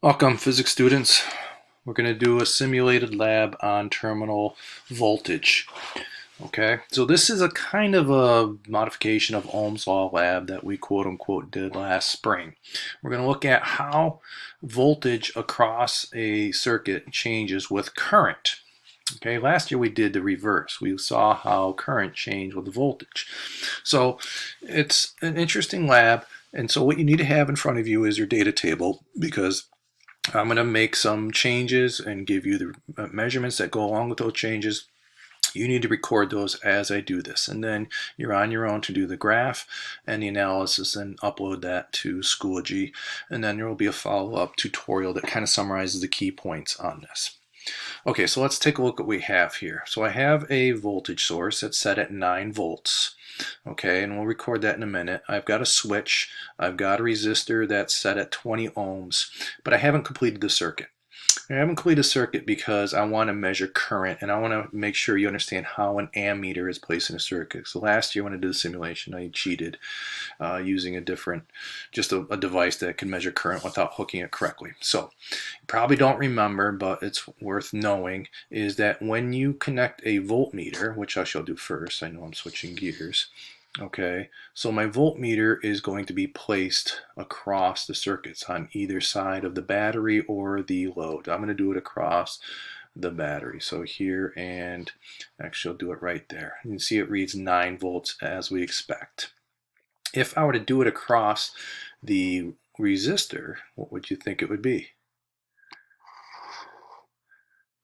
Welcome, physics students. We're going to do a simulated lab on terminal voltage. Okay, so this is a kind of a modification of Ohm's law lab that we quote unquote did last spring. We're going to look at how voltage across a circuit changes with current. Okay, last year we did the reverse. We saw how current changed with voltage. So it's an interesting lab. And so what you need to have in front of you is your data table, because I'm going to make some changes and give you the measurements that go along with those changes. You need to record those as I do this, and then you're on your own to do the graph and the analysis and upload that to Schoology, and then there will be a follow-up tutorial that kind of summarizes the key points on this. Okay, so let's take a look at what we have here. So I have a voltage source that's set at 9 volts. Okay, and we'll record that in a minute. I've got a switch. I've got a resistor that's set at 20 ohms, but I haven't completed the circuit. I haven't completed the circuit because I want to measure current, and I want to make sure you understand how an ammeter is placed in a circuit. So last year when I did the simulation, I cheated using a device that can measure current without hooking it correctly. So you probably don't remember, but it's worth knowing, is that when you connect a voltmeter, which I shall do first, I know I'm switching gears. Okay, so my voltmeter is going to be placed across the circuits on either side of the battery or the load. I'm going to do it across the battery. So here, and actually I'll do it right there. You can see it reads 9 volts as we expect. If I were to do it across the resistor, what would you think it would be?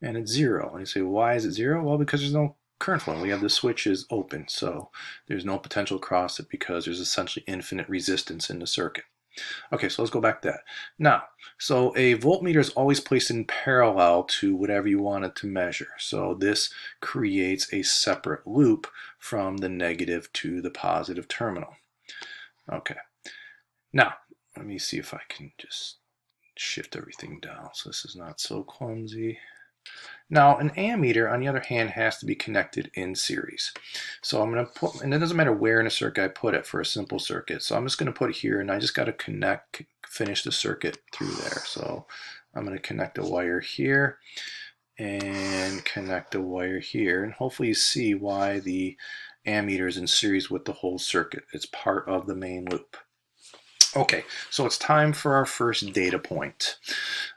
And it's 0. And you say, why is it 0? Well, because there's no current flow. We have the switches open, so there's no potential across it because there's essentially infinite resistance in the circuit. Okay, so let's go back to that. Now, so a voltmeter is always placed in parallel to whatever you want it to measure. So this creates a separate loop from the negative to the positive terminal. Okay, now let me see if I can just shift everything down so this is not so clumsy. Now, an ammeter, on the other hand, has to be connected in series. So I'm going to put, and it doesn't matter where in a circuit I put it for a simple circuit. So I'm just going to put it here, and I just got to finish the circuit through there. So I'm going to connect a wire here and connect a wire here. And hopefully you see why the ammeter is in series with the whole circuit. It's part of the main loop. Okay, so it's time for our first data point.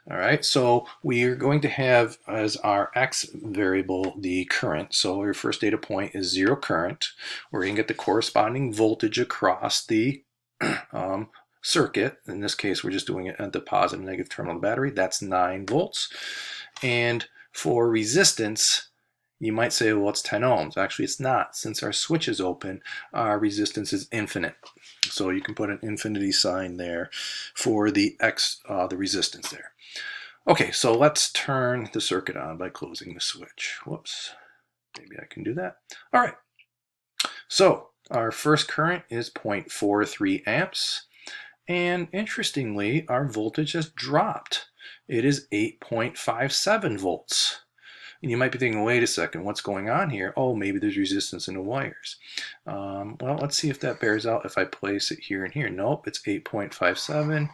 All right, so we are going to have as our x variable the current. So your first data point is 0 current. We're going to get the corresponding voltage across the circuit. In this case, we're just doing it at the positive and negative terminal of the battery. That's 9 volts. And for resistance, you might say, well, it's 10 ohms. Actually, it's not. Since our switch is open, our resistance is infinite. So you can put an infinity sign there for the resistance there. Okay, so let's turn the circuit on by closing the switch. Whoops, maybe I can do that. All right, so our first current is 0.43 amps. And interestingly, our voltage has dropped. It is 8.57 volts. And you might be thinking, wait a second, what's going on here? Oh, maybe there's resistance in the wires. Well, let's see if that bears out if I place it here and here. Nope, it's 8.57.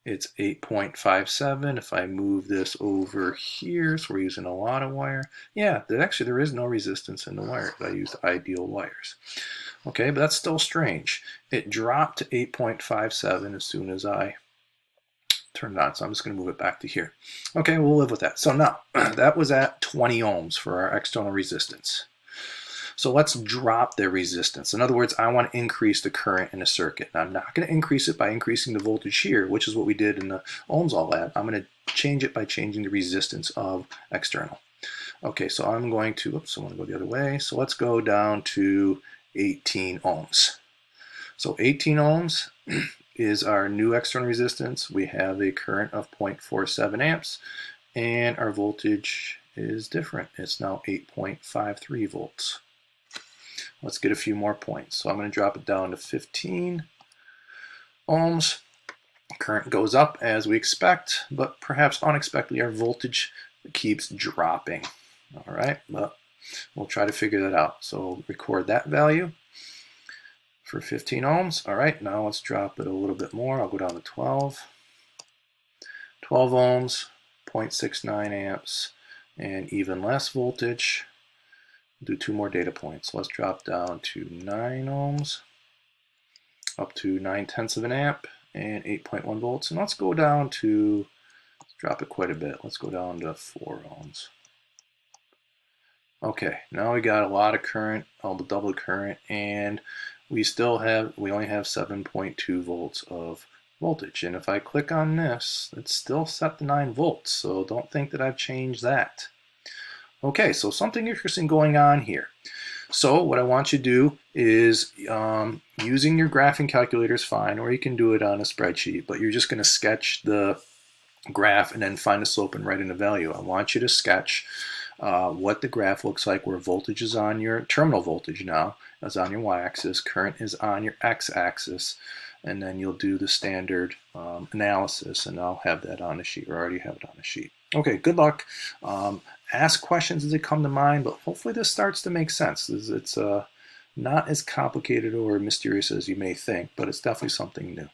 It's 8.57. If I move this over here, so we're using a lot of wire. Yeah, there is no resistance in the wires. I used ideal wires. Okay, but that's still strange. It dropped to 8.57 as soon as I turned on, so I'm just going to move it back to here. Okay, we'll live with that. So now, that was at 20 ohms for our external resistance. So let's drop the resistance. In other words, I want to increase the current in a circuit. Now, I'm not going to increase it by increasing the voltage here, which is what we did in the Ohm's law lab. I'm going to change it by changing the resistance of external. Okay, so I'm going to, oops, I want to go the other way. So let's go down to 18 ohms. So 18 ohms is our new external resistance. We have a current of 0.47 amps, and our voltage is different. It's now 8.53 volts. Let's get a few more points. So I'm going to drop it down to 15 ohms. Current goes up as we expect, but perhaps unexpectedly our voltage keeps dropping. All right, but we'll try to figure that out. So record that value for 15 ohms. All right, now let's drop it a little bit more. I'll go down to 12. 12 ohms, 0.69 amps, and even less voltage. Do 2 more data points. Let's drop down to 9 ohms, up to 9/10 of an amp, and 8.1 volts. And let's go down to, let's drop it quite a bit. Let's go down to 4 ohms. Okay, now we got a lot of current, all the double current, and we only have 7.2 volts of voltage. And if I click on this, it's still set to 9 volts, so don't think that I've changed that. Okay, so something interesting going on here. So what I want you to do is, using your graphing calculator is fine, or you can do it on a spreadsheet, but you're just going to sketch the graph and then find the slope and write in a value. I want you to sketch what the graph looks like, where voltage is on your terminal voltage now, is on your y-axis, current is on your x-axis, and then you'll do the standard analysis, and I'll have that on the sheet, or I already have it on the sheet. Okay, good luck. Ask questions as they come to mind, but hopefully this starts to make sense. It's not as complicated or mysterious as you may think, but it's definitely something new.